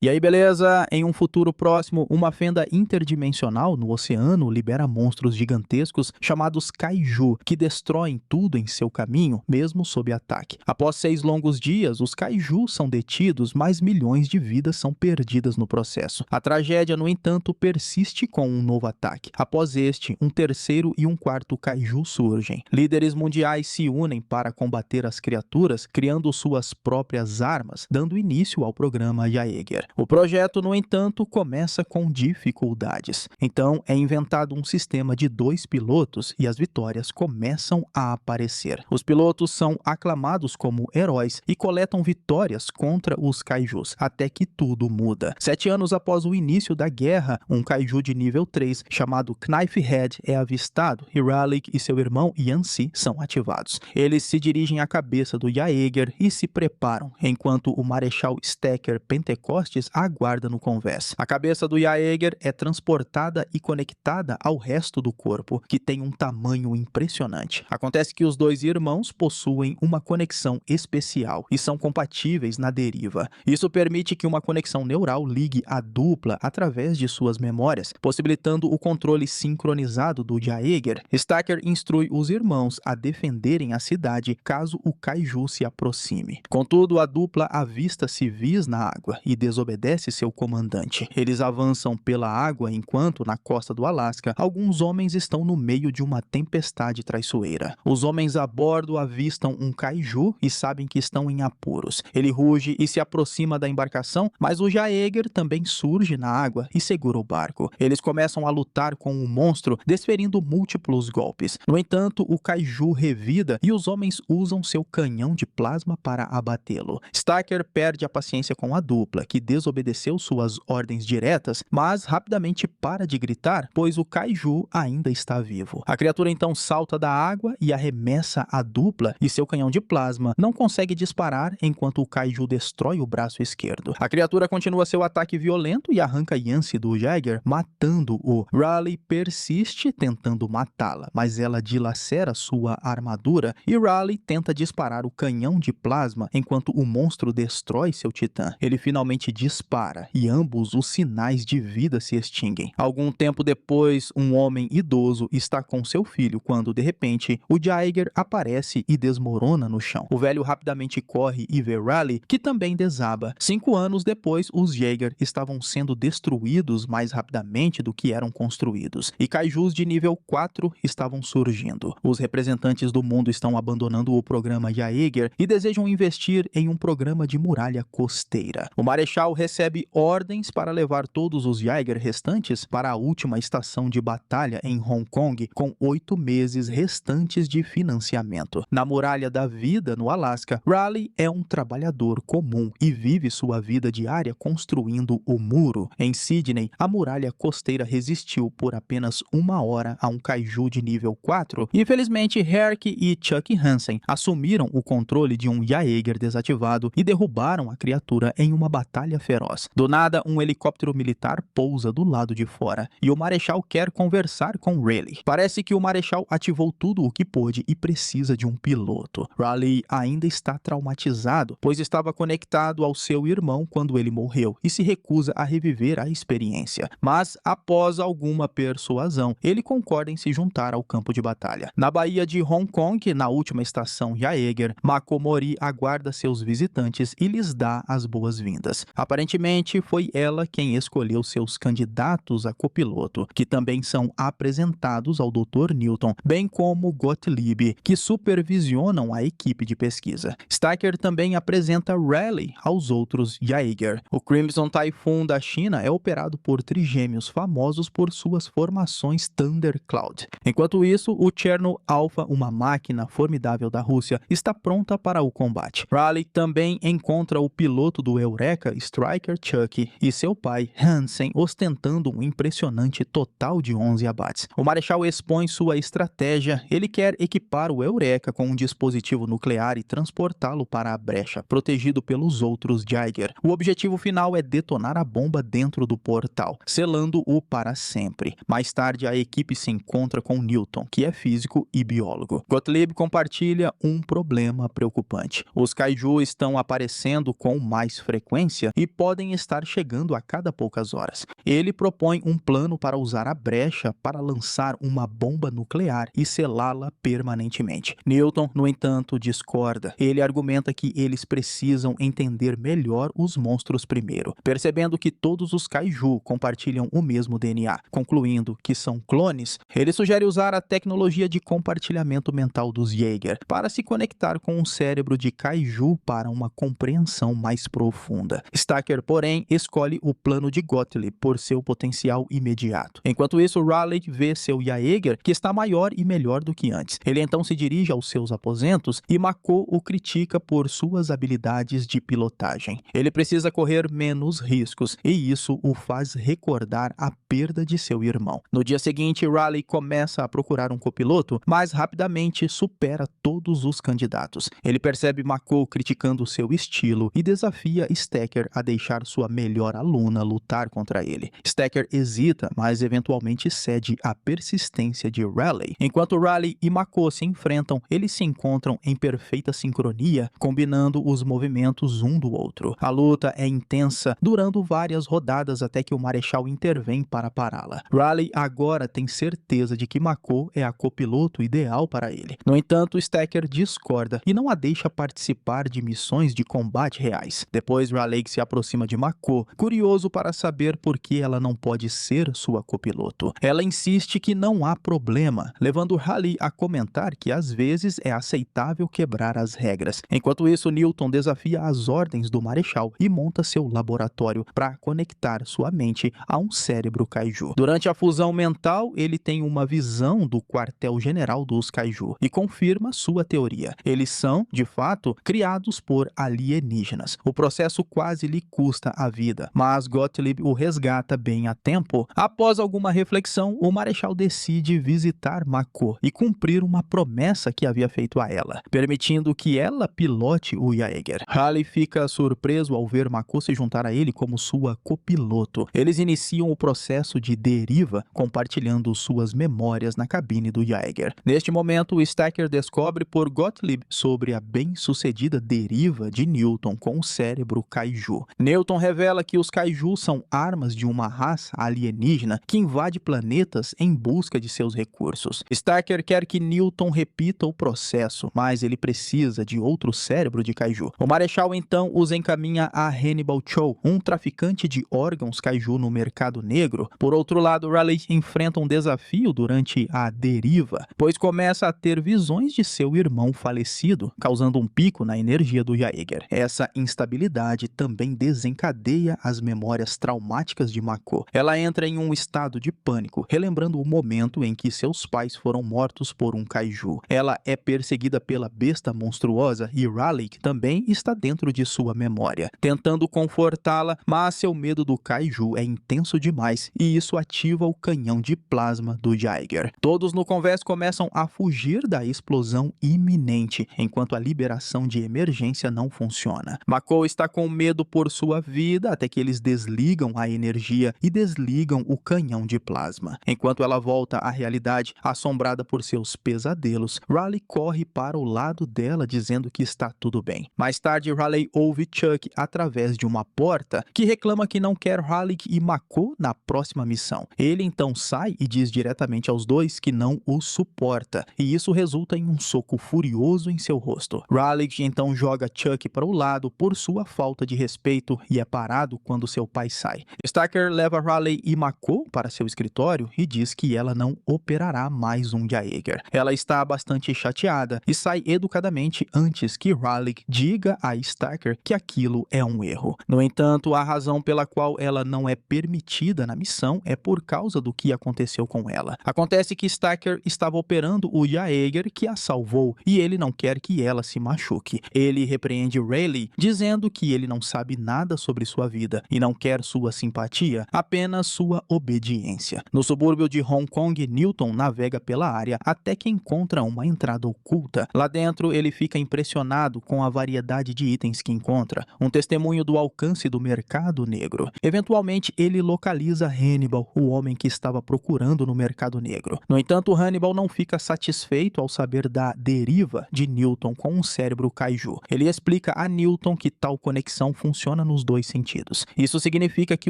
E aí, beleza? Em um futuro próximo, uma fenda interdimensional no oceano libera monstros gigantescos chamados Kaiju, que destroem tudo em seu caminho, mesmo sob ataque. Após 6 longos dias, os Kaiju são detidos, mas milhões de vidas são perdidas no processo. A tragédia, no entanto, persiste com um novo ataque. Após este, um terceiro e um quarto Kaiju surgem. Líderes mundiais se unem para combater as criaturas, criando suas próprias armas, dando início ao programa Jaeger. O projeto, no entanto, começa com dificuldades. Então, é inventado um sistema de 2 pilotos e as vitórias começam a aparecer. Os pilotos são aclamados como heróis e coletam vitórias contra os Kaijus, até que tudo muda. 7 anos após o início da guerra, um Kaiju de nível 3, chamado Knifehead, é avistado e Raleigh e seu irmão Yancy são ativados. Eles se dirigem à cabeça do Jaeger e se preparam, enquanto o Marechal Stacker Pentecostes aguarda no convés. A cabeça do Jaeger é transportada e conectada ao resto do corpo, que tem um tamanho impressionante. Acontece que os 2 irmãos possuem uma conexão especial e são compatíveis na deriva. Isso permite que uma conexão neural ligue a dupla através de suas memórias, possibilitando o controle sincronizado do Jaeger. Stacker instrui os irmãos a defenderem a cidade caso o Kaiju se aproxime. Contudo, a dupla avista civis na água e desobedece seu comandante. Eles avançam pela água enquanto, na costa do Alasca, alguns homens estão no meio de uma tempestade traiçoeira. Os homens a bordo avistam um Kaiju e sabem que estão em apuros. Ele ruge e se aproxima da embarcação, mas o Jaeger também surge na água e segura o barco. Eles começam a lutar com o monstro, desferindo múltiplos golpes. No entanto, o Kaiju revida e os homens usam seu canhão de plasma para abatê-lo. Stacker perde a paciência com a dupla, que desobedeceu suas ordens diretas, mas rapidamente para de gritar, pois o Kaiju ainda está vivo. A criatura então salta da água e arremessa a dupla, e seu canhão de plasma não consegue disparar enquanto o Kaiju destrói o braço esquerdo. A criatura continua seu ataque violento e arranca Yancy do Jaeger, matando-o. Raleigh persiste tentando matá-la, mas ela dilacera sua armadura e Raleigh tenta disparar o canhão de plasma enquanto o monstro destrói seu titã. Ele finalmente dispara e ambos os sinais de vida se extinguem. Algum tempo depois, um homem idoso está com seu filho quando, de repente, o Jaeger aparece e desmorona no chão. O velho rapidamente corre e vê Raleigh, que também desaba. 5 anos depois, os Jaeger estavam sendo destruídos mais rapidamente do que eram construídos, e Kaijus de nível 4 estavam surgindo. Os representantes do mundo estão abandonando o programa Jaeger e desejam investir em um programa de muralha costeira. O Marechal recebe ordens para levar todos os Jaeger restantes para a última estação de batalha em Hong Kong, com 8 meses restantes de financiamento. Na Muralha da Vida, no Alasca, Raleigh é um trabalhador comum e vive sua vida diária construindo o muro. Em Sydney, a muralha costeira resistiu por apenas 1 hora a um Kaiju de nível 4 e, felizmente, Herc e Chuck Hansen assumiram o controle de um Jaeger desativado e derrubaram a criatura em uma batalha feroz. Do nada, um helicóptero militar pousa do lado de fora e o Marechal quer conversar com Raleigh. Parece que o Marechal ativou tudo o que pôde e precisa de um piloto. Raleigh ainda está traumatizado, pois estava conectado ao seu irmão quando ele morreu e se recusa a reviver a experiência. Mas, após alguma persuasão, ele concorda em se juntar ao campo de batalha. Na Baía de Hong Kong, na última estação Jaeger, Mako Mori aguarda seus visitantes e lhes dá as boas-vindas. Aparentemente, foi ela quem escolheu seus candidatos a copiloto, que também são apresentados ao Dr. Newton, bem como Gottlieb, que supervisionam a equipe de pesquisa. Stacker também apresenta Raleigh aos outros Jaeger. O Crimson Typhoon da China é operado por trigêmeos famosos por suas formações Thundercloud. Enquanto isso, o Cherno Alpha, uma máquina formidável da Rússia, está pronta para o combate. Raleigh também encontra o piloto do Eureka, Striker Chuck, e seu pai, Hansen, ostentando um impressionante total de 11 abates. O Marechal expõe sua estratégia. Ele quer equipar o Eureka com um dispositivo nuclear e transportá-lo para a brecha, protegido pelos outros Jaeger. O objetivo final é detonar a bomba dentro do portal, selando-o para sempre. Mais tarde, a equipe se encontra com Newton, que é físico e biólogo. Gottlieb compartilha um problema preocupante. Os Kaiju estão aparecendo com mais frequência e podem estar chegando a cada poucas horas. Ele propõe um plano para usar a brecha para lançar uma bomba nuclear e selá-la permanentemente. Newton, no entanto, discorda. Ele argumenta que eles precisam entender melhor os monstros primeiro, percebendo que todos os kaiju compartilham o mesmo DNA, concluindo que são clones. Ele sugere usar a tecnologia de compartilhamento mental dos Jaeger para se conectar com o cérebro de kaiju para uma compreensão mais profunda. Stacker, porém, escolhe o plano de Gottlieb por seu potencial imediato. Enquanto isso, Raleigh vê seu Jaeger, que está maior e melhor do que antes. Ele então se dirige aos seus aposentos e Mako o critica por suas habilidades de pilotagem. Ele precisa correr menos riscos e isso o faz recordar a perda de seu irmão. No dia seguinte, Raleigh começa a procurar um copiloto, mas rapidamente supera todos os candidatos. Ele percebe Mako criticando seu estilo e desafia Stacker a deixar sua melhor aluna lutar contra ele. Stacker hesita, mas eventualmente cede à persistência de Raleigh. Enquanto Raleigh e Mako se enfrentam, eles se encontram em perfeita sincronia, combinando os movimentos um do outro. A luta é intensa, durando várias rodadas até que o Marechal intervém para pará-la. Raleigh agora tem certeza de que Mako é a copiloto ideal para ele. No entanto, Stacker discorda e não a deixa participar de missões de combate reais. Depois, Raleigh se aproxima de Mako, curioso para saber por que ela não pode ser sua copiloto. Ela insiste que não há problema, levando Raleigh a comentar que às vezes é aceitável quebrar as regras. Enquanto isso, Newton desafia as ordens do Marechal e monta seu laboratório para conectar sua mente a um cérebro kaiju. Durante a fusão mental, ele tem uma visão do quartel-general dos kaiju e confirma sua teoria. Eles são, de fato, criados por alienígenas. O processo quase lhe custa a vida, mas Gottlieb o resgata bem a tempo. Após alguma reflexão, o Marechal decide visitar Mako e cumprir uma promessa que havia feito a ela, permitindo que ela pilote o Jaeger. Raleigh fica surpreso ao ver Mako se juntar a ele como sua copiloto. Eles iniciam o processo de deriva, compartilhando suas memórias na cabine do Jaeger. Neste momento, Stacker descobre por Gottlieb sobre a bem-sucedida deriva de Newton com o cérebro kaiju. Newton revela que os kaiju são armas de uma raça alienígena que invade planetas em busca de seus recursos. Stacker quer que Newton repita o processo, mas ele precisa de outro cérebro de kaiju. O Marechal então os encaminha a Hannibal Cho, um traficante de órgãos kaiju no mercado negro. Por outro lado, Raleigh enfrenta um desafio durante a deriva, pois começa a ter visões de seu irmão falecido, causando um pico na energia do Jaeger. Essa instabilidade também desencadeia as memórias traumáticas de Mako. Ela entra em um estado de pânico, relembrando o momento em que seus pais foram mortos por um kaiju. Ela é perseguida pela besta monstruosa e Raleigh também está dentro de sua memória, tentando confortá-la, mas seu medo do kaiju é intenso demais e isso ativa o canhão de plasma do Jaeger. Todos no convés começam a fugir da explosão iminente, enquanto a liberação de emergência não funciona. Mako está com medo por sua vida até que eles desligam a energia e desligam o canhão de plasma. Enquanto ela volta à realidade, assombrada por seus pesadelos, Raleigh corre para o lado dela dizendo que está tudo bem. Mais tarde, Raleigh ouve Chuck através de uma porta que reclama que não quer Raleigh e Mako na próxima missão. Ele então sai e diz diretamente aos dois que não os suporta, e isso resulta em um soco furioso em seu rosto. Raleigh então joga Chuck para o lado por sua falta de respeito e é parado quando seu pai sai. Stacker leva Raleigh e Mako para seu escritório e diz que ela não operará mais um Jaeger. Ela está bastante chateada e sai educadamente antes que Raleigh diga a Stacker que aquilo é um erro. No entanto, a razão pela qual ela não é permitida na missão é por causa do que aconteceu com ela. Acontece que Stacker estava operando o Jaeger que a salvou e ele não quer que ela se machuque. Ele repreende Raleigh, dizendo que ele não sabe nada sobre sua vida e não quer sua simpatia, apenas sua obediência. No subúrbio de Hong Kong, Newton navega pela área até que encontra uma entrada oculta. Lá dentro, ele fica impressionado com a variedade de itens que encontra, um testemunho do alcance do mercado negro. Eventualmente, ele localiza Hannibal, o homem que estava procurando no mercado negro. No entanto, Hannibal não fica satisfeito ao saber da deriva de Newton com um cérebro kaiju. Ele explica a Newton que tal conexão funciona funciona nos dois sentidos. Isso significa que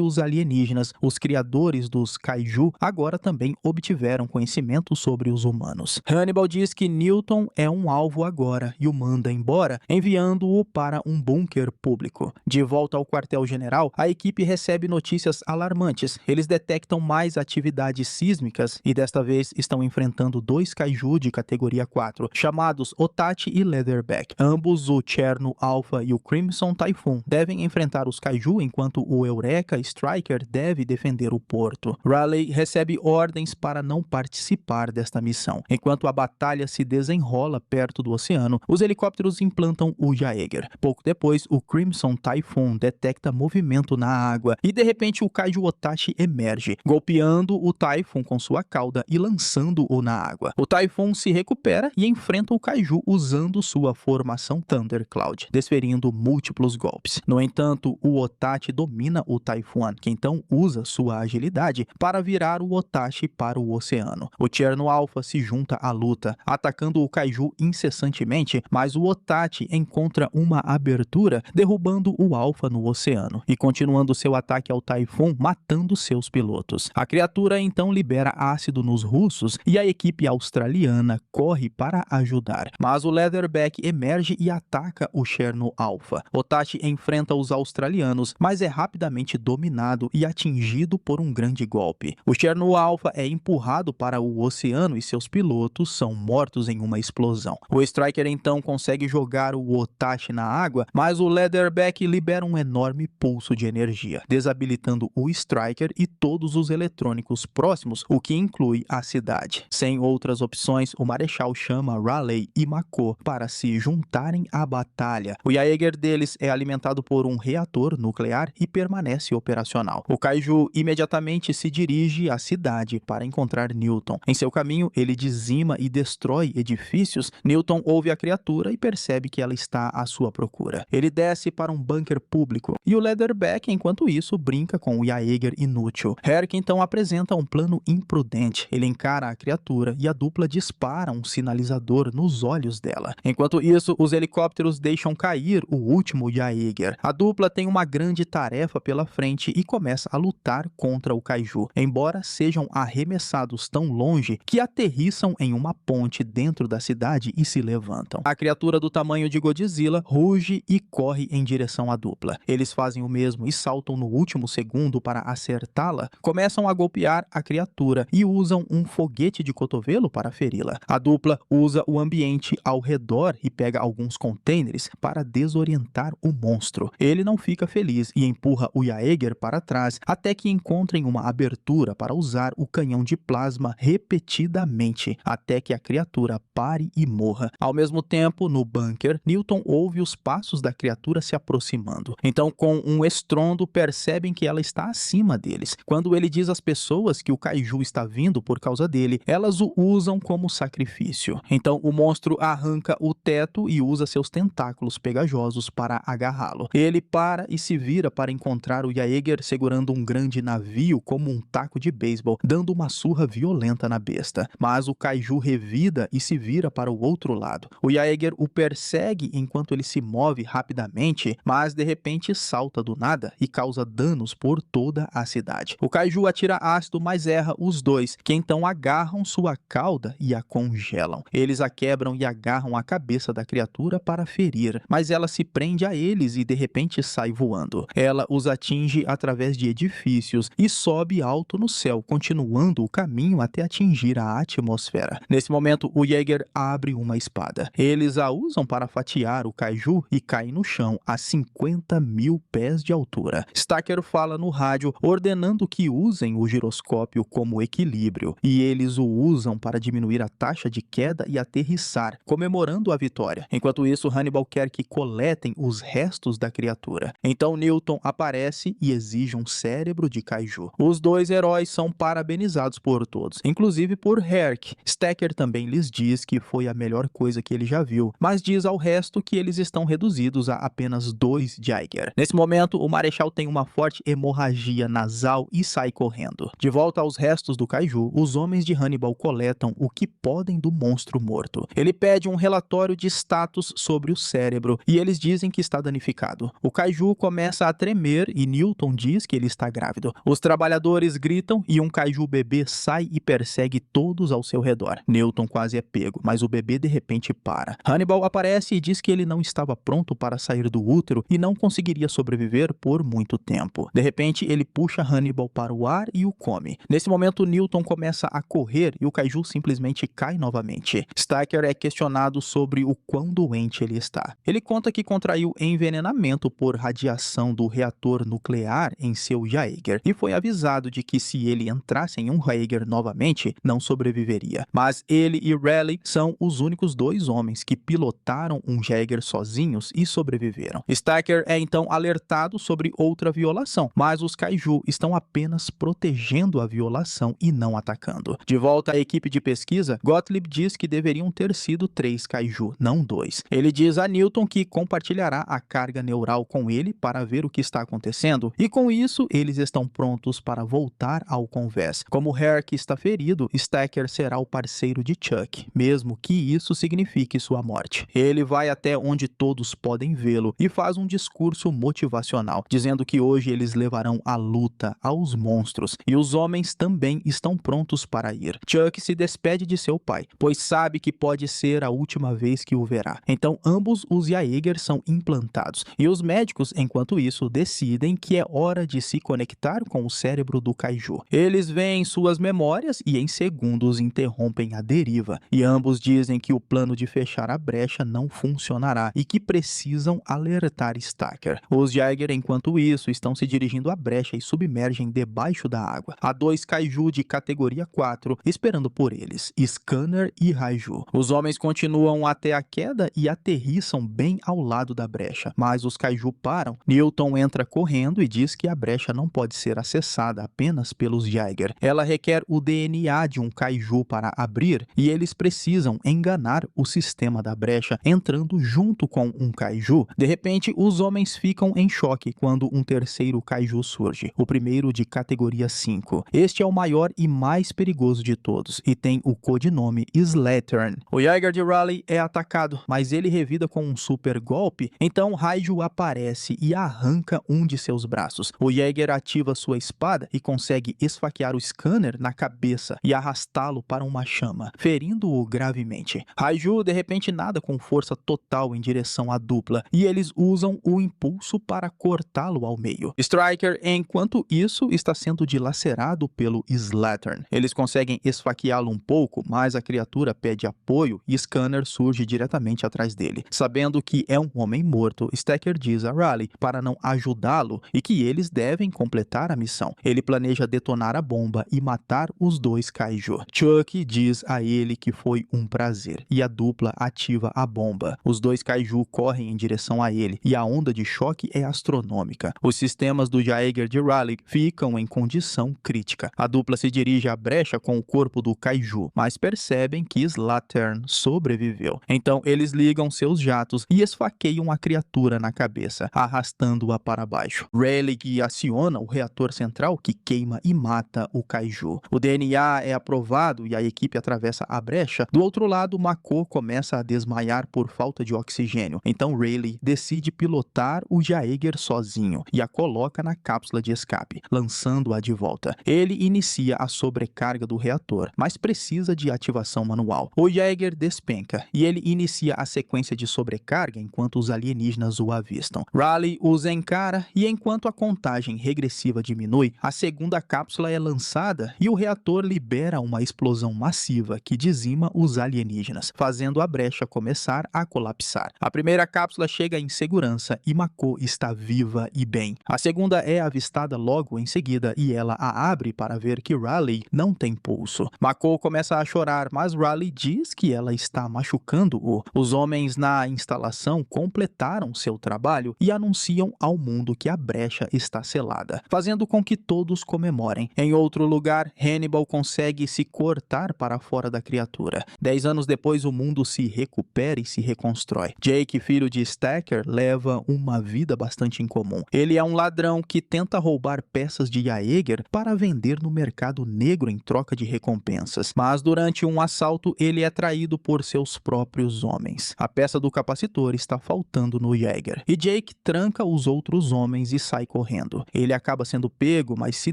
os alienígenas, os criadores dos kaiju, agora também obtiveram conhecimento sobre os humanos. Hannibal diz que Newton é um alvo agora e o manda embora, enviando-o para um bunker público. De volta ao quartel-general, a equipe recebe notícias alarmantes. Eles detectam mais atividades sísmicas e desta vez estão enfrentando dois kaiju de categoria 4, chamados Otachi e Leatherback. Ambos, o Cherno Alpha e o Crimson Typhoon, devem enfrentar os kaiju enquanto o Eureka Striker deve defender o porto. Raleigh recebe ordens para não participar desta missão. Enquanto a batalha se desenrola perto do oceano, os helicópteros implantam o Jaeger. Pouco depois, o Crimson Typhoon detecta movimento na água e de repente o kaiju Otachi emerge, golpeando o Typhoon com sua cauda e lançando-o na água. O Typhoon se recupera e enfrenta o kaiju usando sua formação Thundercloud, desferindo múltiplos golpes. No entanto, o Otachi domina o Typhoon, que então usa sua agilidade para virar o Otachi para o oceano. O Cherno Alpha se junta à luta, atacando o kaiju incessantemente, mas o Otachi encontra uma abertura, derrubando o Alpha no oceano e continuando seu ataque ao Typhoon, matando seus pilotos. A criatura então libera ácido nos russos e a equipe australiana corre para ajudar, mas o Leatherback emerge e ataca o Cherno Alpha. Otachi enfrenta os australianos, mas é rapidamente dominado e atingido por um grande golpe. O Cherno Alpha é empurrado para o oceano e seus pilotos são mortos em uma explosão. O Striker então consegue jogar o Otachi na água, mas o Leatherback libera um enorme pulso de energia, desabilitando o Striker e todos os eletrônicos próximos, o que inclui a cidade. Sem outras opções, o Marechal chama Raleigh e Mako para se juntarem à batalha. O Jaeger deles é alimentado por um reator nuclear e permanece operacional. O kaiju imediatamente se dirige à cidade para encontrar Newton. Em seu caminho, ele dizima e destrói edifícios. Newton ouve a criatura e percebe que ela está à sua procura. Ele desce para um bunker público e o Leatherback, enquanto isso, brinca com o Jaeger inútil. Herc então apresenta um plano imprudente. Ele encara a criatura e a dupla dispara um sinalizador nos olhos dela. Enquanto isso, os helicópteros deixam cair o último Jaeger. A dupla tem uma grande tarefa pela frente e começa a lutar contra o kaiju, embora sejam arremessados tão longe que aterrissam em uma ponte dentro da cidade e se levantam. A criatura do tamanho de Godzilla ruge e corre em direção à dupla. Eles fazem o mesmo e saltam no último segundo para acertá-la, começam a golpear a criatura e usam um foguete de cotovelo para feri-la. A dupla usa o ambiente ao redor e pega alguns containers para desorientar o monstro. Ele não fica feliz e empurra o Jaeger para trás até que encontrem uma abertura para usar o canhão de plasma repetidamente, até que a criatura pare e morra. Ao mesmo tempo, no bunker, Newton ouve os passos da criatura se aproximando. Então, com um estrondo, percebem que ela está acima deles. Quando ele diz às pessoas que o kaiju está vindo por causa dele, elas o usam como sacrifício. Então, o monstro arranca o teto e usa seus tentáculos pegajosos para agarrá-lo. Ele para e se vira para encontrar o Jaeger segurando um grande navio como um taco de beisebol, dando uma surra violenta na besta. Mas o kaiju revida e se vira para o outro lado. O Jaeger o persegue enquanto ele se move rapidamente, mas de repente salta do nada e causa danos por toda a cidade. O kaiju atira ácido, mas erra os dois, que então agarram sua cauda e a congelam. Eles a quebram e agarram a cabeça da criatura para ferir, mas ela se prende a eles e de repente sai voando. Ela os atinge através de edifícios e sobe alto no céu, continuando o caminho até atingir a atmosfera. Nesse momento, o Jaeger abre uma espada. Eles a usam para fatiar o kaiju e cai no chão a 50.000 pés de altura. Stacker fala no rádio ordenando que usem o giroscópio como equilíbrio, e eles o usam para diminuir a taxa de queda e aterrissar, comemorando a vitória. Enquanto isso, Hannibal quer que coletem os restos da criatura. Então Newton aparece e exige um cérebro de kaiju. Os dois heróis são parabenizados por todos, inclusive por Herc. Stacker também lhes diz que foi a melhor coisa que ele já viu, mas diz ao resto que eles estão reduzidos a apenas 2 Jaeger. Nesse momento, o Marechal tem uma forte hemorragia nasal e sai correndo. De volta aos restos do kaiju, os homens de Hannibal coletam o que podem do monstro morto. Ele pede um relatório de status sobre o cérebro e eles dizem que está danificado. O Kaiju começa a tremer e Newton diz que ele está grávido. Os trabalhadores gritam e um Kaiju bebê sai e persegue todos ao seu redor. Newton quase é pego, mas o bebê de repente para. Hannibal aparece e diz que ele não estava pronto para sair do útero e não conseguiria sobreviver por muito tempo. De repente, ele puxa Hannibal para o ar e o come. Nesse momento, Newton começa a correr e o Kaiju simplesmente cai novamente. Stacker é questionado sobre o quão doente ele está. Ele conta que contraiu envenenamento por radiação do reator nuclear em seu Jaeger e foi avisado de que se ele entrasse em um Jaeger novamente, não sobreviveria. Mas ele e Raleigh são os únicos dois homens que pilotaram um Jaeger sozinhos e sobreviveram. Stacker é então alertado sobre outra violação, mas os Kaiju estão apenas protegendo a violação e não atacando. De volta à equipe de pesquisa, Gottlieb diz que deveriam ter sido 3 Kaiju, não 2. Ele diz a Newton que compartilhará a carga neural com ele para ver o que está acontecendo, e com isso eles estão prontos para voltar ao convés. Como Herc está ferido, Stacker será o parceiro de Chuck, mesmo que isso signifique sua morte. Ele vai até onde todos podem vê-lo e faz um discurso motivacional, dizendo que hoje eles levarão a luta aos monstros, e os homens também estão prontos para ir. Chuck se despede de seu pai, pois sabe que pode ser a última vez que o verá. Então ambos os Jaeger são implantados, e os médicos, enquanto isso, decidem que é hora de se conectar com o cérebro do Kaiju. Eles veem suas memórias e em segundos interrompem a deriva, e ambos dizem que o plano de fechar a brecha não funcionará e que precisam alertar Stacker. Os Jaeger, enquanto isso, estão se dirigindo à brecha e submergem debaixo da água. Há 2 Kaiju de categoria 4 esperando por eles, Scanner e Raiju. Os homens continuam até a queda e aterrissam bem ao lado da brecha, mas os Kaiju param. Newton entra correndo e diz que a brecha não pode ser acessada apenas pelos Jaeger. Ela requer o DNA de um Kaiju para abrir e eles precisam enganar o sistema da brecha entrando junto com um Kaiju. De repente, os homens ficam em choque quando um terceiro Kaiju surge, o primeiro de categoria 5. Este é o maior e mais perigoso de todos e tem o codinome Slattern. O Jaeger de Raleigh é atacado, mas ele revida com um super golpe, então Raiju aparece e arranca um de seus braços. O Jaeger ativa sua espada e consegue esfaquear o Scanner na cabeça e arrastá-lo para uma chama, ferindo-o gravemente. Raiju de repente nada com força total em direção à dupla e eles usam o impulso para cortá-lo ao meio. Striker, enquanto isso, está sendo dilacerado pelo Slattern. Eles conseguem esfaqueá-lo um pouco, mas a criatura pede apoio e Scanner surge diretamente atrás dele. Sabendo que é um homem morto, Stacker diz a Raleigh para não ajudá-lo e que eles devem completar a missão. Ele planeja detonar a bomba e matar os 2 Kaiju. Chuck diz a ele que foi um prazer e a dupla ativa a bomba. Os 2 Kaiju correm em direção a ele e a onda de choque é astronômica. Os sistemas do Jaeger de Raleigh ficam em condição crítica. A dupla se dirige à brecha com o corpo do Kaiju, mas percebem que Slattern sobreviveu. Então eles ligam seus jatos e esfaqueiam a criatura na cabeça, arrastando-a para baixo. Raleigh aciona o reator central que queima e mata o Kaiju. O DNA é aprovado e a equipe atravessa a brecha. Do outro lado, Mako começa a desmaiar por falta de oxigênio. Então Raleigh decide pilotar o Jaeger sozinho e a coloca na cápsula de escape, lançando-a de volta. Ele inicia a sobrecarga do reator, mas precisa de ativação manual. O Jaeger despenca e ele inicia a sequência de sobrecarga enquanto os alienígenas o avistam. Raleigh os encara e enquanto a contagem regressiva diminui, a segunda cápsula é lançada e o reator libera uma explosão massiva que dizima os alienígenas, fazendo a brecha começar a colapsar. A primeira cápsula chega em segurança e Mako está viva e bem. A segunda é avistada logo em seguida e ela a abre para ver que Raleigh não tem pulso. Mako começa a chorar, mas Raleigh diz que ela está machucando-o. Os homens na instalação completaram seu trabalho e anunciam ao mundo que a brecha está selada, fazendo com que todos comemorem. Em outro lugar, Hannibal consegue se cortar para fora da criatura. 10 anos depois, o mundo se recupera e se reconstrói. Jake, filho de Stacker, leva uma vida bastante incomum. Ele é um ladrão que tenta roubar peças de Jaeger para vender no mercado negro em troca de recompensas. Mas durante um assalto, ele é traído por seus próprios homens. A peça do capacitor está faltando no Jaeger. E Jake Jake tranca os outros homens e sai correndo. Ele acaba sendo pego, mas se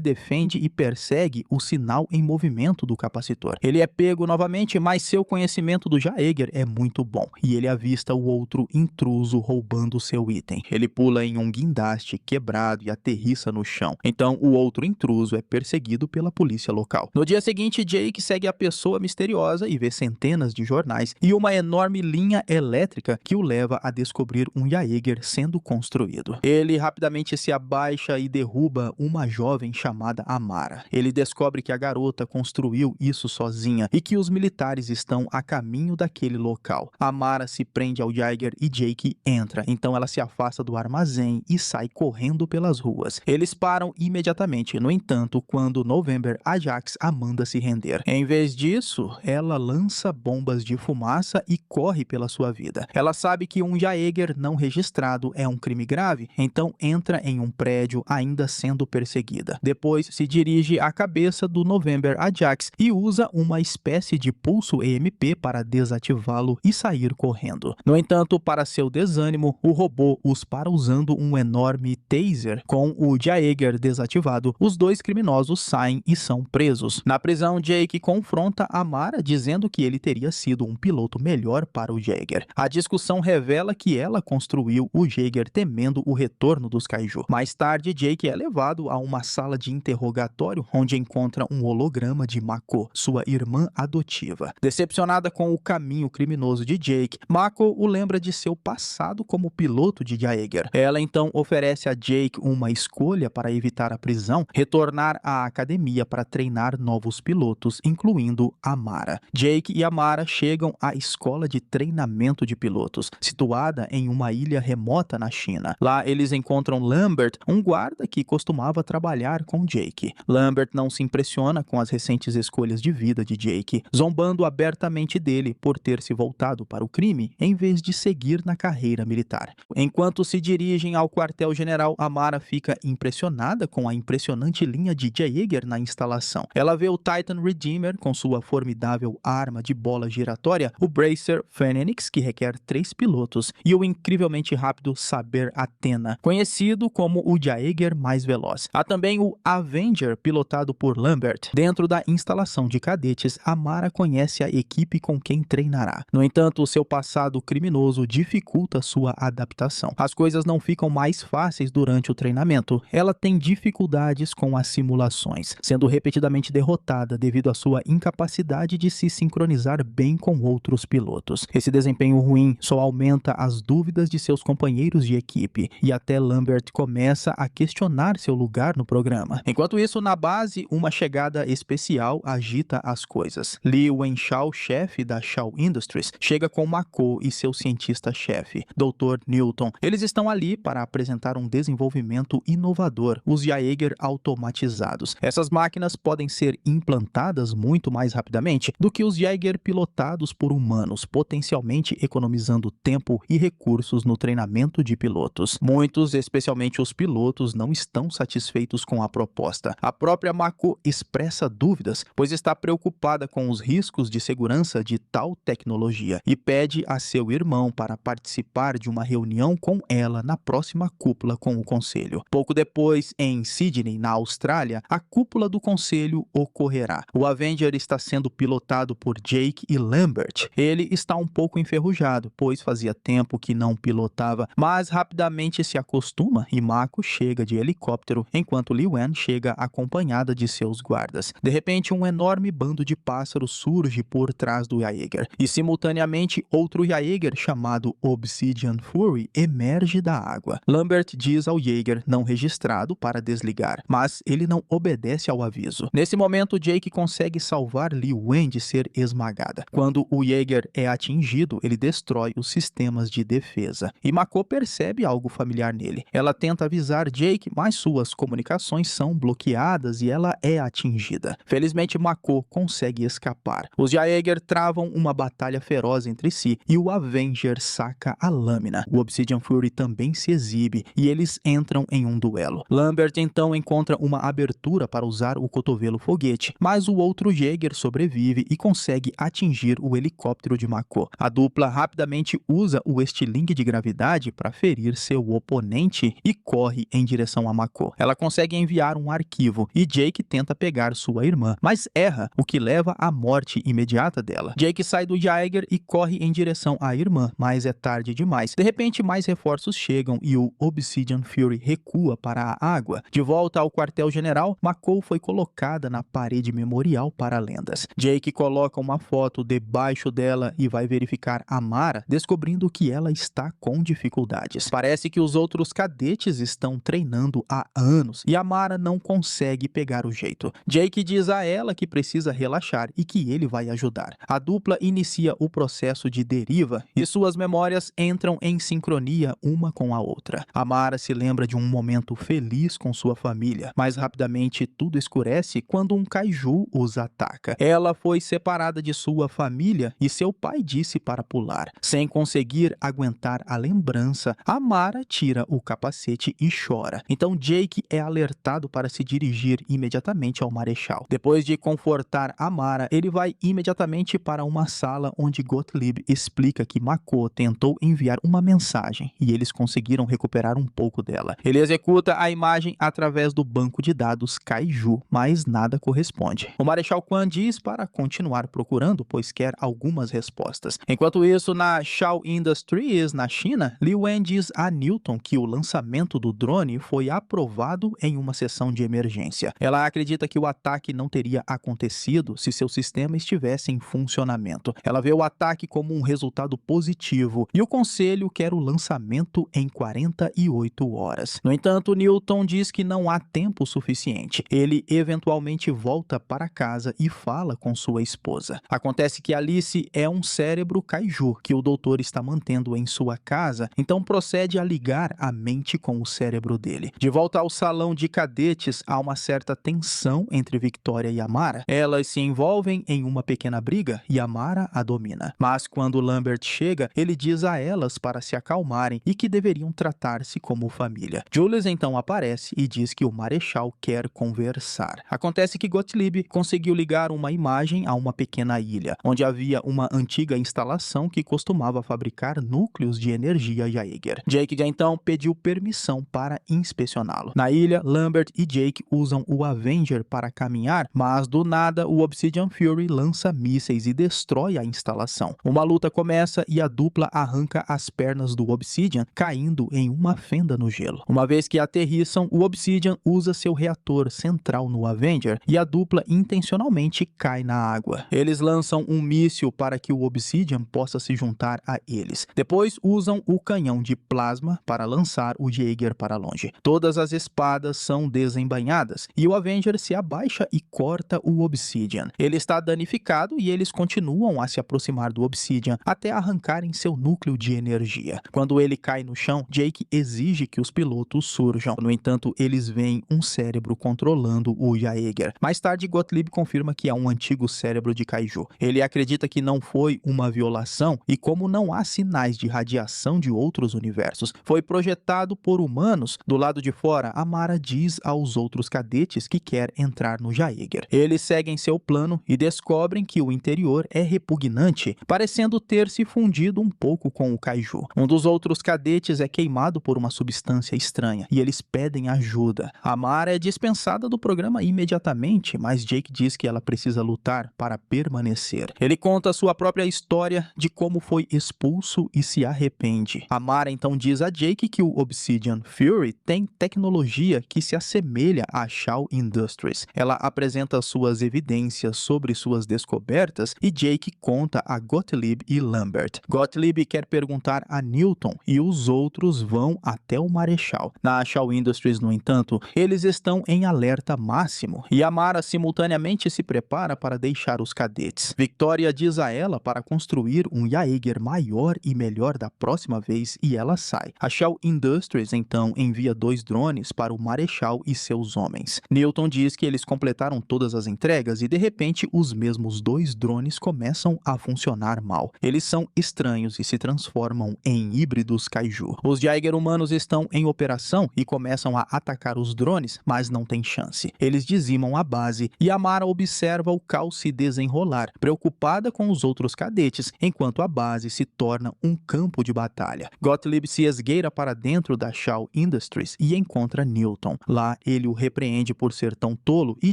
defende e persegue o sinal em movimento do capacitor. Ele é pego novamente, mas seu conhecimento do Jaeger é muito bom, e ele avista o outro intruso roubando seu item. Ele pula em um guindaste quebrado e aterrissa no chão. Então, o outro intruso é perseguido pela polícia local. No dia seguinte, Jake segue a pessoa misteriosa e vê centenas de jornais e uma enorme linha elétrica que o leva a descobrir um Jaeger sendo construído. Ele rapidamente se abaixa e derruba uma jovem chamada Amara. Ele descobre que a garota construiu isso sozinha e que os militares estão a caminho daquele local. Amara se prende ao Jaeger e Jake entra, então ela se afasta do armazém e sai correndo pelas ruas. Eles param imediatamente, no entanto, quando November Ajax a manda se render. Em vez disso, ela lança bombas de fumaça e corre pela sua vida. Ela sabe que um Jaeger não registrado é um crime grave, então entra em um prédio ainda sendo perseguida. Depois se dirige à cabeça do November Ajax e usa uma espécie de pulso EMP para desativá-lo e sair correndo. No entanto, para seu desânimo, o robô os para usando um enorme taser. Com o Jaeger desativado, os dois criminosos saem e são presos. Na prisão, Jake confronta Amara dizendo que ele teria sido um piloto melhor para o Jaeger. A discussão revela que ela construiu o Jaeger temendo o retorno dos Kaiju. Mais tarde, Jake é levado a uma sala de interrogatório onde encontra um holograma de Mako, sua irmã adotiva. Decepcionada com o caminho criminoso de Jake, Mako o lembra de seu passado como piloto de Jaeger. Ela então oferece a Jake uma escolha para evitar a prisão, retornar à academia para treinar novos pilotos, incluindo Amara. Jake e Amara chegam à escola de treinamento de pilotos, situada em uma ilha remota na China. Lá eles encontram Lambert, um guarda que costumava trabalhar com Jake. Lambert não se impressiona com as recentes escolhas de vida de Jake, zombando abertamente dele por ter se voltado para o crime em vez de seguir na carreira militar. Enquanto se dirigem ao quartel-general, Amara fica impressionada com a impressionante linha de Jaeger na instalação. Ela vê o Titan Redeemer com sua formidável arma de bola giratória, o Bracer Phoenix, que requer 3 pilotos, e o incrivelmente rápido Saber Athena, conhecido como o Jaeger mais veloz. Há também o Avenger, pilotado por Lambert. Dentro da instalação de cadetes, Amara conhece a equipe com quem treinará. No entanto, seu passado criminoso dificulta sua adaptação. As coisas não ficam mais fáceis durante o treinamento. Ela tem dificuldades com as simulações, sendo repetidamente derrotada devido à sua incapacidade de se sincronizar bem com outros pilotos. Esse desempenho ruim só aumenta as dúvidas de seus companheiros de equipe, e até Lambert começa a questionar seu lugar no programa. Enquanto isso, na base, uma chegada especial agita as coisas. Lee Wenshao, chefe da Shaw Industries, chega com Mako e seu cientista-chefe, Dr. Newton. Eles estão ali para apresentar um desenvolvimento inovador, os Jaeger automatizados. Essas máquinas podem ser implantadas muito mais rapidamente do que os Jaeger pilotados por humanos, potencialmente economizando tempo e recursos no treinamento de pilotos. Muitos, especialmente os pilotos, não estão satisfeitos com a proposta. A própria Mako expressa dúvidas, pois está preocupada com os riscos de segurança de tal tecnologia e pede a seu irmão para participar de uma reunião com ela na próxima cúpula com o conselho. Pouco depois, em Sydney, na Austrália, a cúpula do conselho ocorrerá. O Avenger está sendo pilotado por Jake e Lambert. Ele está um pouco enferrujado, pois fazia tempo que não pilotava, mas rapidamente se acostuma e Mako chega de helicóptero, enquanto Li Wen chega acompanhada de seus guardas. De repente, um enorme bando de pássaros surge por trás do Jaeger, e simultaneamente outro Jaeger chamado Obsidian Fury emerge da água. Lambert diz ao Jaeger não registrado para desligar, mas ele não obedece ao aviso. Nesse momento, Jake consegue salvar Li Wen de ser esmagada. Quando o Jaeger é atingido, ele destrói os sistemas de defesa, e Mako percebe algo familiar nele. Ela tenta avisar Jake, mas suas comunicações são bloqueadas e ela é atingida. Felizmente, Mako consegue escapar. Os Jaeger travam uma batalha feroz entre si e o Avenger saca a lâmina. O Obsidian Fury também se exibe e eles entram em um duelo. Lambert então encontra uma abertura para usar o cotovelo foguete, mas o outro Jaeger sobrevive e consegue atingir o helicóptero de Mako. A dupla rapidamente usa o estilingue de gravidade para ferir seu oponente e corre em direção a Mako. Ela consegue enviar um arquivo e Jake tenta pegar sua irmã, mas erra, o que leva à morte imediata dela. Jake sai do Jaeger e corre em direção à irmã, mas é tarde demais. De repente, mais reforços chegam e o Obsidian Fury recua para a água. De volta ao quartel-general, Mako foi colocada na parede memorial para lendas. Jake coloca uma foto debaixo dela e vai verificar Amara, descobrindo que ela está com dificuldades. Parece que os outros cadetes estão treinando há anos e Amara não consegue pegar o jeito. Jake diz a ela que precisa relaxar e que ele vai ajudar. A dupla inicia o processo de deriva e suas memórias entram em sincronia uma com a outra. Amara se lembra de um momento feliz com sua família, mas rapidamente tudo escurece quando um kaiju os ataca. Ela foi separada de sua família e seu pai disse para pular. Sem conseguir aguentar a lembrança, Amara tira o capacete e chora. Então Jake é alertado para se dirigir imediatamente ao Marechal. Depois de confortar Amara, ele vai imediatamente para uma sala onde Gottlieb explica que Mako tentou enviar uma mensagem e eles conseguiram recuperar um pouco dela. Ele executa a imagem através do banco de dados Kaiju, mas nada corresponde. O Marechal Quan diz para continuar procurando, pois quer algumas respostas. Enquanto isso, na Shaw Industries, na China, Li Wen diz a Newton que o lançamento do drone foi aprovado em uma sessão de emergência. Ela acredita que o ataque não teria acontecido se seu sistema estivesse em funcionamento. Ela vê o ataque como um resultado positivo e o conselho quer o lançamento em 48 horas. No entanto, Newton diz que não há tempo suficiente. Ele eventualmente volta para casa e fala com sua esposa. Acontece que Alice é um cérebro kaiju que o doutor está mantendo em sua casa, então procede a ligar a mente com o cérebro dele. De volta ao salão de cadetes, há uma certa tensão entre Victoria e Amara. Elas se envolvem em uma pequena briga e Amara a domina. Mas quando Lambert chega, ele diz a elas para se acalmarem e que deveriam tratar-se como família. Julius então aparece e diz que o Marechal quer conversar. Acontece que Gottlieb conseguiu ligar uma imagem a uma pequena ilha, onde havia uma antiga instalação que costumava fabricar núcleos de energia Jaeger. Jake então pediu permissão para inspecioná-lo. Na ilha, Lambert e Jake usam o Avenger para caminhar, mas do nada o Obsidian Fury lança mísseis e destrói a instalação. Uma luta começa e a dupla arranca as pernas do Obsidian, caindo em uma fenda no gelo. Uma vez que aterrissam, o Obsidian usa seu reator central no Avenger e a dupla intencionalmente cai na água. Eles lançam um míssil para que o Obsidian possa se juntar a eles. Depois usam o canhão de plasma para lançar o Jaeger para longe. Todas as espadas são desembainhadas e o Avenger se abaixa e corta o Obsidian. Ele está danificado e eles continuam a se aproximar do Obsidian até arrancarem seu núcleo de energia. Quando ele cai no chão, Jake exige que os pilotos surjam. No entanto, eles veem um cérebro controlando o Jaeger. Mais tarde, Gottlieb confirma que é um antigo cérebro de kaiju. Ele acredita que não foi uma violação e, como não há sinais de radiação de outros universos, foi projetado por humanos. Do lado de fora, Amara diz aos outros cadetes que quer entrar no Jaeger. Eles seguem seu plano e descobrem que o interior é repugnante, parecendo ter se fundido um pouco com o kaiju. Um dos outros cadetes é queimado por uma substância estranha e eles pedem ajuda. Amara é dispensada do programa imediatamente, mas Jake diz que ela precisa lutar para permanecer. Ele conta sua própria história de como foi expulso e se arrepende. Amara então diz a Jake que o Obsidian Fury tem tecnologia que se assemelha à Shaw Industries. Ela apresenta suas evidências sobre suas descobertas e Jake conta a Gottlieb e Lambert. Gottlieb quer perguntar a Newton e os outros vão até o Marechal. Na Shaw Industries, no entanto, eles estão em alerta máximo e Amara simultaneamente se prepara para deixar os cadetes. Victoria diz a ela para construir um Jaeger maior e melhor da próxima vez e ela sai. A Shaw Industries então envia 2 drones para o Marechal e seus homens. Newton diz que eles completaram todas as entregas e de repente os mesmos 2 drones começam a funcionar mal. Eles são estranhos e se transformam em híbridos kaiju. Os Jaeger humanos estão em operação e começam a atacar os drones, mas não tem chance. Eles dizimam a base e Amara observa o caos se desenrolar, preocupada com os outros cadetes, enquanto a base se torna um campo de batalha. Gottlieb Gottlieb se esgueira para dentro da Shaw Industries e encontra Newton. Lá, ele o repreende por ser tão tolo e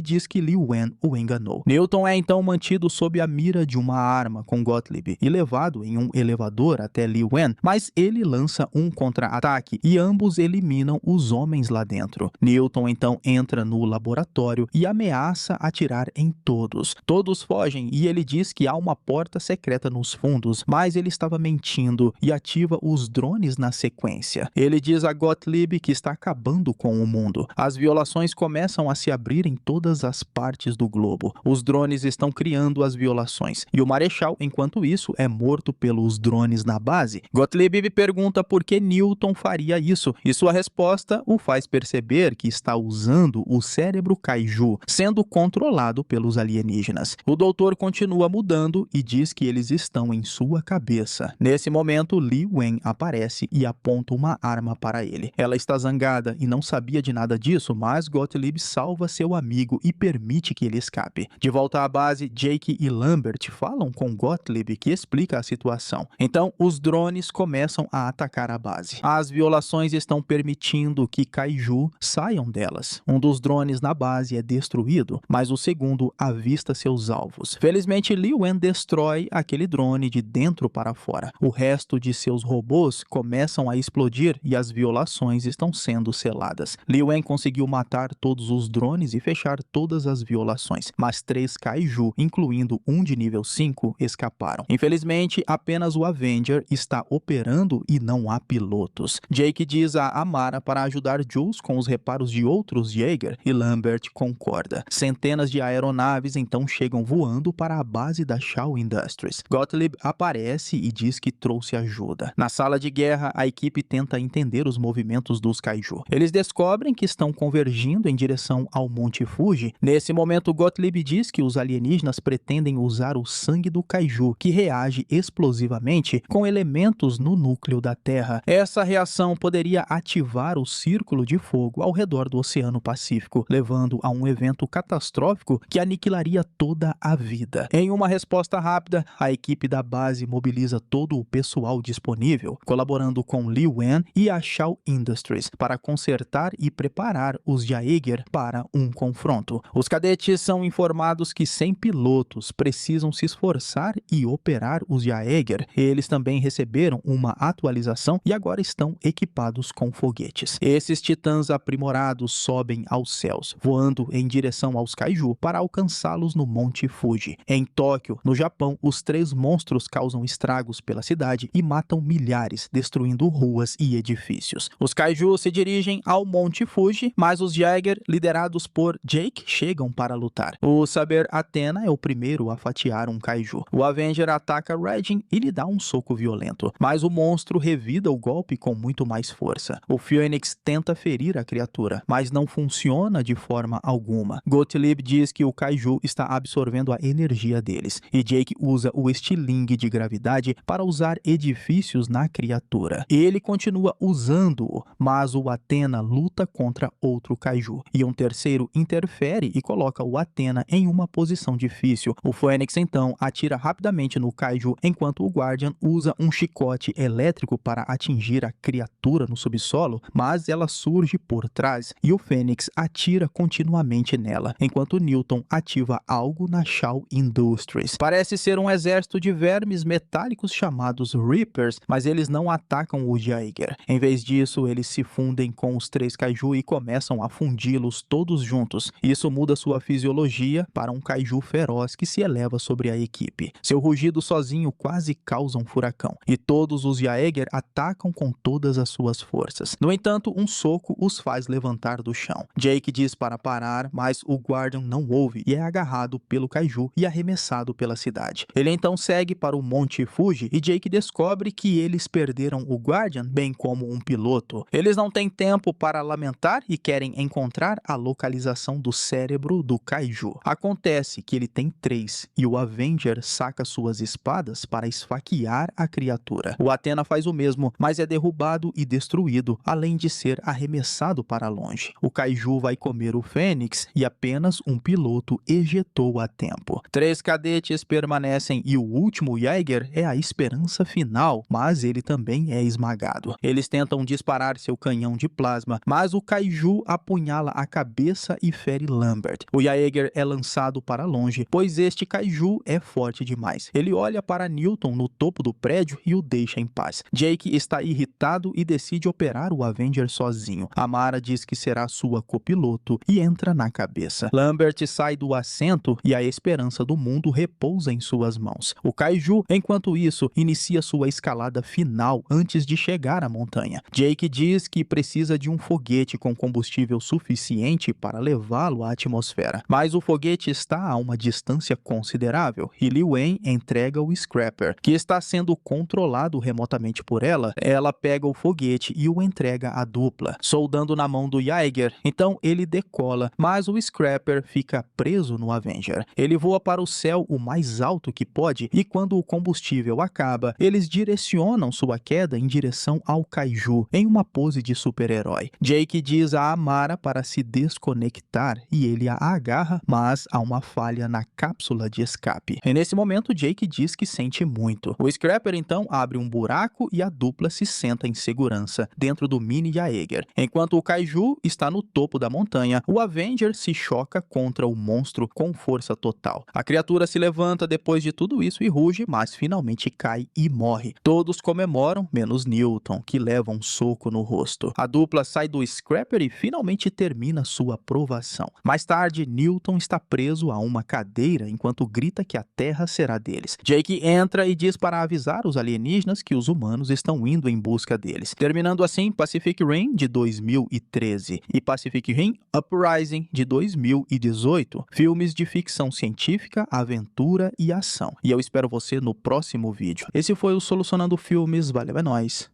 diz que Li Wen o enganou. Newton é então mantido sob a mira de uma arma com Gottlieb e levado em um elevador até Li Wen, mas ele lança um contra-ataque e ambos eliminam os homens lá dentro. Newton então entra no laboratório e ameaça atirar em todos. Todos fogem e ele diz que há uma porta secreta nos fundos, mas ele estava mentindo e ativa os drones na sequência. Ele diz a Gottlieb que está acabando com o mundo. As violações começam a se abrir em todas as partes do globo. Os drones estão criando as violações e o Marechal, enquanto isso, é morto pelos drones na base. Gottlieb pergunta por que Newton faria isso e sua resposta o faz perceber que está usando o cérebro Kaiju, sendo controlado pelos alienígenas. O doutor continua mudando e diz que eles estão em sua cabeça. Nesse momento, Li Wen aparece e aponta uma arma para ele. Ela está zangada e não sabia de nada disso, mas Gottlieb salva seu amigo e permite que ele escape. De volta à base, Jake e Lambert falam com Gottlieb, que explica a situação. Então, os drones começam a atacar a base. As violações estão permitindo que Kaiju saiam delas. Um dos drones na base é destruído, mas o segundo avista seus alvos. Felizmente, Li Wen destrói aquele drone de dentro para fora. O resto de seus robôs começam a explodir e as violações estão sendo seladas. Li Wen conseguiu matar todos os drones e fechar todas as violações, mas 3 Kaiju, incluindo um de nível 5, escaparam. Infelizmente, apenas o Avenger está operando e não há pilotos. Jake diz a Amara para ajudar Jules com os reparos de outros Jaeger e Lambert concorda. Centenas de aeronaves então chegam voando para a base da Shaw Industries. Gottlieb aparece e diz que trouxe ajuda. Na sala de guerra, a equipe tenta entender os movimentos dos Kaiju. Eles descobrem que estão convergindo em direção ao Monte Fuji. Nesse momento, Gottlieb diz que os alienígenas pretendem usar o sangue do Kaiju, que reage explosivamente com elementos no núcleo da Terra. Essa reação poderia ativar o círculo de fogo ao redor do Oceano Pacífico, levando a um evento catastrófico que aniquilaria toda a vida. Em uma resposta rápida, a equipe da base mobiliza todo o pessoal disponível, colaborando com Li Wen e a Shaw Industries para consertar e preparar os Jaeger para um confronto. Os cadetes são informados que sem pilotos precisam se esforçar e operar os Jaeger. Eles também receberam uma atualização e agora estão equipados com foguetes. Esses titãs aprimorados sobem aos céus, voando em direção aos Kaiju para alcançá-los no Monte Fuji. Em Tóquio, no Japão, os 3 monstros causam estragos pela cidade e matam milhares, destruindo ruas e edifícios. Os Kaiju se dirigem ao Monte Fuji, mas os Jaeger, liderados por Jake, chegam para lutar. O Saber Athena é o primeiro a fatiar um Kaiju. O Avenger ataca Regin e lhe dá um soco violento, mas o monstro revida o golpe com muito mais força. O Phoenix tenta ferir a criatura, mas não funciona de forma alguma. Gottlieb diz que o Kaiju está absorvendo a energia deles, e Jake usa o estilingue de gravidade para usar edifícios na criatura. Ele continua usando-o, mas o Athena luta contra outro Kaiju, e um terceiro interfere e coloca o Athena em uma posição difícil. O Phoenix então atira rapidamente no Kaiju, enquanto o Guardian usa um chicote elétrico para atingir a criatura no subsolo, mas ela surge por trás e o Fênix atira continuamente nela, enquanto Newton ativa algo na Shaw Industries. Parece ser um exército de vermes metálicos chamados Reapers, mas eles não atacam o Jaeger. Em vez disso, eles se fundem com os 3 Kaiju e começam a fundi-los todos juntos. Isso muda sua fisiologia para um Kaiju feroz que se eleva sobre a equipe. Seu rugido sozinho quase causa um furacão, e todos os Jaeger atacam com todas as suas forças. No entanto, um soco os faz levantar do chão. Jake diz para parar, mas o Guardian não ouve e é agarrado pelo Kaiju e arremessado pela cidade. Ele então segue para o Monte Fuji e Jake descobre que eles perderam o Guardian, bem como um piloto. Eles não têm tempo para lamentar e querem encontrar a localização do cérebro do Kaiju. Acontece que ele tem 3 e o Avenger saca suas espadas para esfaquear a criatura. O Athena faz o mesmo, mas é derrubado e destruído, além de ser arremessado para longe. O Kaiju vai comer o Fênix e apenas um piloto ejetou a tempo. 3 cadetes permanecem e o último Jaeger é a esperança final, mas ele também Wen é esmagado. Eles tentam disparar seu canhão de plasma, mas o Kaiju apunhala a cabeça e fere Lambert. O Jaeger é lançado para longe, pois este Kaiju é forte demais. Ele olha para Newton no topo do prédio e o deixa em paz. Jake está irritado e decide operar o Avenger sozinho. Amara diz que será sua copiloto e entra na cabeça. Lambert sai do assento e a esperança do mundo repousa em suas mãos. O Kaiju, enquanto isso, inicia sua escalada final antes de chegar à montanha. Jake diz que precisa de um foguete com combustível suficiente para levá-lo à atmosfera, mas o foguete está a uma distância considerável e Li Wen entrega o Scrapper, que está sendo controlado remotamente por ela. Ela pega o foguete e o entrega à dupla, soldando na mão do Jaeger. Então ele decola, mas o Scrapper fica preso no Avenger. Ele voa para o céu o mais alto que pode e quando o combustível acaba, eles direcionam sua queda em direção ao Kaiju, em uma pose de super-herói. Jake diz a Amara para se desconectar e ele a agarra, mas há uma falha na cápsula de escape. E nesse momento, Jake diz que sente muito. O Scrapper então abre um buraco e a dupla se senta em segurança dentro do mini Jaeger. Enquanto o Kaiju está no topo da montanha, o Avenger se choca contra o monstro com força total. A criatura se levanta depois de tudo isso e ruge, mas finalmente cai e morre. Todos comemoram, menos Newton, que leva um soco no rosto. A dupla sai do Scrapper e finalmente termina sua provação. Mais tarde, Newton está preso a uma cadeira enquanto grita que a Terra será deles. Jake entra e diz para avisar os alienígenas que os humanos estão indo em busca deles. Terminando assim Pacific Rim de 2013 e Pacific Rim Uprising de 2018. Filmes de ficção científica, aventura e ação. E eu espero você no próximo vídeo. Esse foi o Solucionando Filmes. Valeu, é nóis.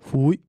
Fui.